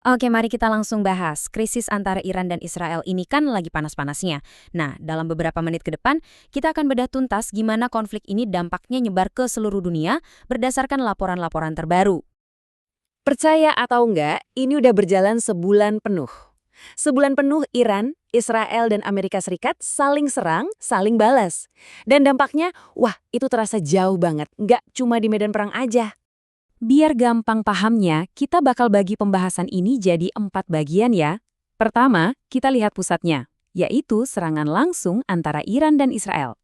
Oke, mari kita langsung bahas. Krisis antara Iran dan Israel ini kan lagi panas-panasnya. Nah, dalam beberapa menit ke depan, kita akan bedah tuntas gimana konflik ini dampaknya nyebar ke seluruh dunia berdasarkan laporan-laporan terbaru. Percaya atau enggak, ini udah berjalan sebulan penuh. Sebulan penuh Iran, Israel, dan Amerika Serikat saling serang, saling balas. Dan dampaknya, wah itu terasa jauh banget. Nggak cuma di medan perang aja. Biar gampang pahamnya, kita bakal bagi pembahasan ini jadi 4 bagian ya. Pertama, kita lihat pusatnya, yaitu serangan langsung antara Iran dan Israel.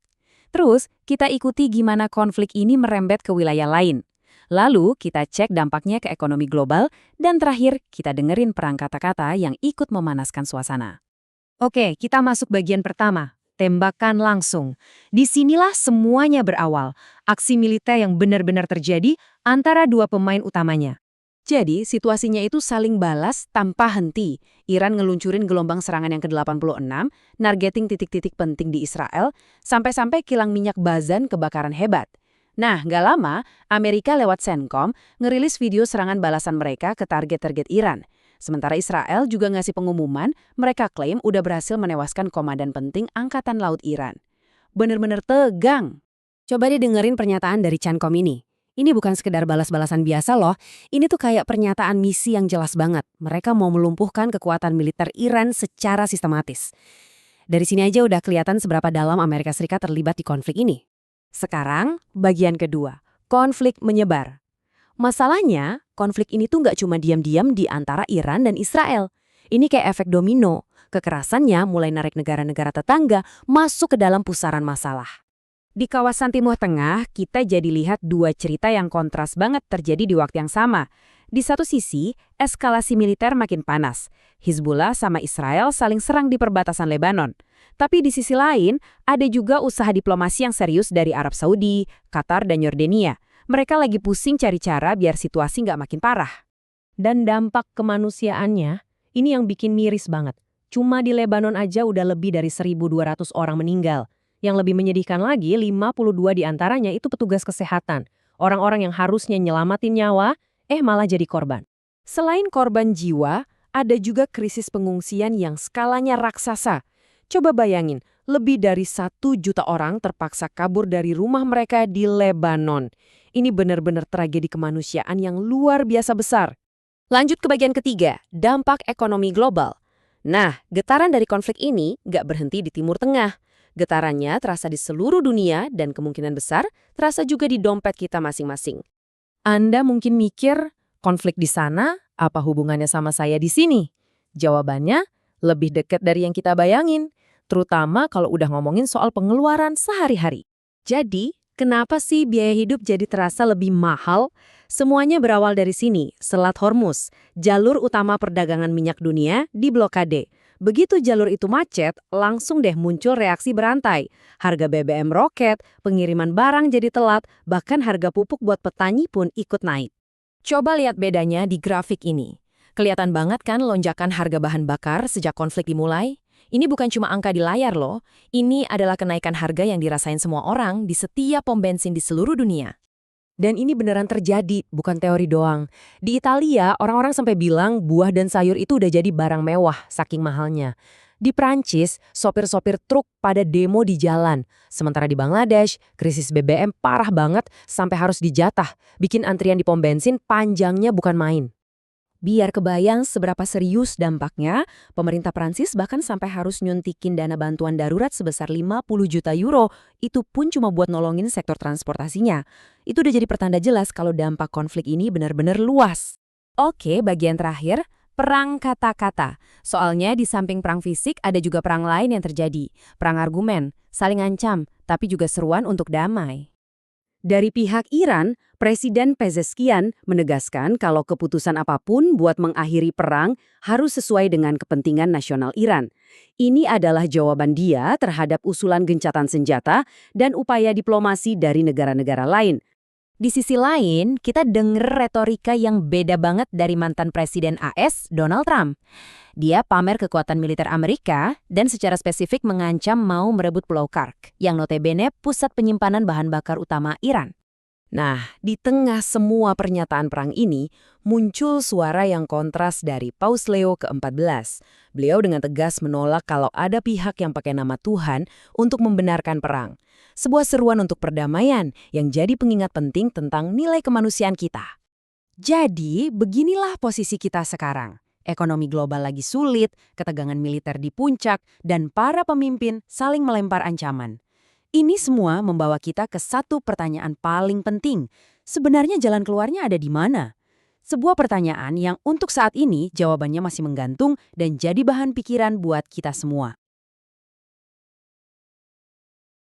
Terus, kita ikuti gimana konflik ini merembet ke wilayah lain. Lalu, kita cek dampaknya ke ekonomi global, dan terakhir, kita dengerin perang kata-kata yang ikut memanaskan suasana. Oke, kita masuk bagian pertama. Tembakan langsung. Disinilah semuanya berawal. Aksi militer yang benar-benar terjadi antara dua pemain utamanya. Jadi, situasinya itu saling balas tanpa henti. Iran ngeluncurin gelombang serangan yang ke-86, nargeting titik-titik penting di Israel, sampai-sampai kilang minyak Bazan kebakaran hebat. Nah, nggak lama, Amerika lewat CENTCOM ngerilis video serangan balasan mereka ke target-target Iran. Sementara Israel juga ngasih pengumuman, mereka klaim udah berhasil menewaskan komandan penting Angkatan Laut Iran. Bener-bener tegang. Coba deh dengerin pernyataan dari CENTCOM ini. Ini bukan sekedar balas-balasan biasa loh, ini tuh kayak pernyataan misi yang jelas banget. Mereka mau melumpuhkan kekuatan militer Iran secara sistematis. Dari sini aja udah kelihatan seberapa dalam Amerika Serikat terlibat di konflik ini. Sekarang, bagian kedua, konflik menyebar. Masalahnya, konflik ini tuh nggak cuma diam-diam di antara Iran dan Israel. Ini kayak efek domino. Kekerasannya mulai narik negara-negara tetangga masuk ke dalam pusaran masalah. Di kawasan Timur Tengah, kita jadi lihat dua cerita yang kontras banget terjadi di waktu yang sama. Di satu sisi, eskalasi militer makin panas. Hizbullah sama Israel saling serang di perbatasan Lebanon. Tapi di sisi lain, ada juga usaha diplomasi yang serius dari Arab Saudi, Qatar, dan Yordania. Mereka lagi pusing cari cara biar situasi nggak makin parah. Dan dampak kemanusiaannya, ini yang bikin miris banget. Cuma di Lebanon aja udah lebih dari 1.200 orang meninggal. Yang lebih menyedihkan lagi, 52 diantaranya itu petugas kesehatan. Orang-orang yang harusnya nyelamatin nyawa, malah jadi korban. Selain korban jiwa, ada juga krisis pengungsian yang skalanya raksasa. Coba bayangin, lebih dari 1 juta orang terpaksa kabur dari rumah mereka di Lebanon. Ini benar-benar tragedi kemanusiaan yang luar biasa besar. Lanjut ke bagian ketiga, dampak ekonomi global. Nah, getaran dari konflik ini nggak berhenti di Timur Tengah. Getarannya terasa di seluruh dunia dan kemungkinan besar terasa juga di dompet kita masing-masing. Anda mungkin mikir, konflik di sana, apa hubungannya sama saya di sini? Jawabannya, lebih dekat dari yang kita bayangin, terutama kalau udah ngomongin soal pengeluaran sehari-hari. Jadi, kenapa sih biaya hidup jadi terasa lebih mahal? Semuanya berawal dari sini, Selat Hormuz, jalur utama perdagangan minyak dunia diblokade. Begitu jalur itu macet, langsung deh muncul reaksi berantai. Harga BBM roket, pengiriman barang jadi telat, bahkan harga pupuk buat petani pun ikut naik. Coba lihat bedanya di grafik ini. Kelihatan banget kan lonjakan harga bahan bakar sejak konflik dimulai? Ini bukan cuma angka di layar loh, ini adalah kenaikan harga yang dirasain semua orang di setiap pom bensin di seluruh dunia. Dan ini beneran terjadi, bukan teori doang. Di Italia, orang-orang sampai bilang buah dan sayur itu udah jadi barang mewah, saking mahalnya. Di Prancis, sopir-sopir truk pada demo di jalan. Sementara di Bangladesh, krisis BBM parah banget sampai harus dijatah. Bikin antrian di pom bensin panjangnya bukan main. Biar kebayang seberapa serius dampaknya, pemerintah Prancis bahkan sampai harus nyuntikin dana bantuan darurat sebesar 50 juta euro, itu pun cuma buat nolongin sektor transportasinya. Itu udah jadi pertanda jelas kalau dampak konflik ini benar-benar luas. Oke, bagian terakhir, perang kata-kata. Soalnya di samping perang fisik ada juga perang lain yang terjadi. Perang argumen, saling ancam, tapi juga seruan untuk damai. Dari pihak Iran, Presiden Pezeshkian menegaskan kalau keputusan apapun buat mengakhiri perang harus sesuai dengan kepentingan nasional Iran. Ini adalah jawaban dia terhadap usulan gencatan senjata dan upaya diplomasi dari negara-negara lain. Di sisi lain, kita dengar retorika yang beda banget dari mantan Presiden AS, Donald Trump. Dia pamer kekuatan militer Amerika dan secara spesifik mengancam mau merebut Pulau Kark, yang notabene pusat penyimpanan bahan bakar utama Iran. Nah, di tengah semua pernyataan perang ini, muncul suara yang kontras dari Paus Leo ke-14. Beliau dengan tegas menolak kalau ada pihak yang pakai nama Tuhan untuk membenarkan perang. Sebuah seruan untuk perdamaian yang jadi pengingat penting tentang nilai kemanusiaan kita. Jadi, beginilah posisi kita sekarang. Ekonomi global lagi sulit, ketegangan militer di puncak, dan para pemimpin saling melempar ancaman. Ini semua membawa kita ke satu pertanyaan paling penting. Sebenarnya jalan keluarnya ada di mana? Sebuah pertanyaan yang untuk saat ini jawabannya masih menggantung dan jadi bahan pikiran buat kita semua.